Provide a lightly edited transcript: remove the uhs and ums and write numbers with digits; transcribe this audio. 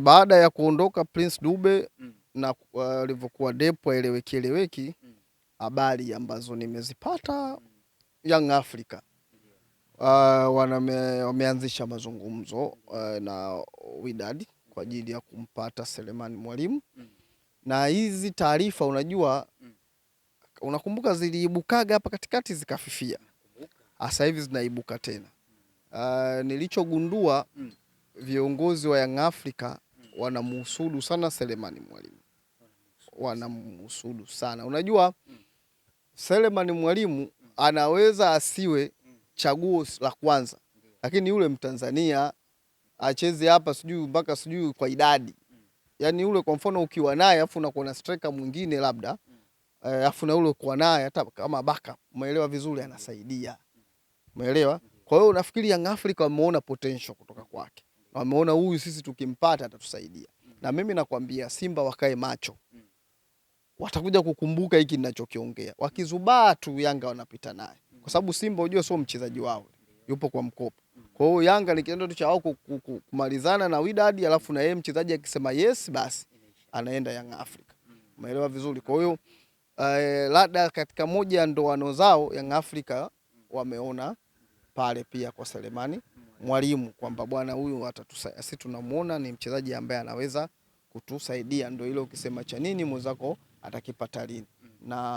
Baada ya kuondoka Prince Dube na alivyokuwa Depo eleweki, habari ambazo nimezipata Young Africa wameanzisha mazungumzo na Wydad kwa ajili ya kumpata Selemani Mwalimu. Na hizi taarifa unajua, unakumbuka ziliibukaga hapa katikati zikafifia, sasa hivi zinaibuka tena. Nilichogundua viongozi wa Young Africa wanamhusudu sana Selemani Mwalimu, wanamhusudu sana. Unajua Selemani Mwalimu anaweza asiwe chaguo la kwanza, lakini yule Mtanzania acheze hapa sijui mpaka sijui kwa idadi. Yani yule kwa mfano ukiwa naye afu unakuwa na striker mwingine labda afu na yule kwa naye hata kama backup, umeelewa vizuri, anasaidia. Umeelewa? Kwa hiyo nafikiri Young Africa wameona potential kutoka kwake. Wameona huyu sisi tukimpata atatusaidia. Na mimi nakwambia Simba wakae macho. Watakuja kukumbuka hiki ninachokiongea. Wakizubaa tu Yanga wanapita naye. Kwa sababu Simba unajua sio mchezaji wao. Yupo kwa mkopo. Kwa hiyo Yanga ni kitendo tu cha wao kumalizana na Wydad, alafu na yeye mchezaji akisema yes basi anaenda Young Africa. Umeelewa vizuri? Kwa hiyo labda katika moja ya ndoano zao Young Africa wameona pale pia kwa Selemani Mwalimu kwamba bwana huyu atatusaidia. Sisi tunamuona ni mchezaji ambaye anaweza kutusaidia, ndio ile ukisema cha nini mwenzako atakipata lini. Na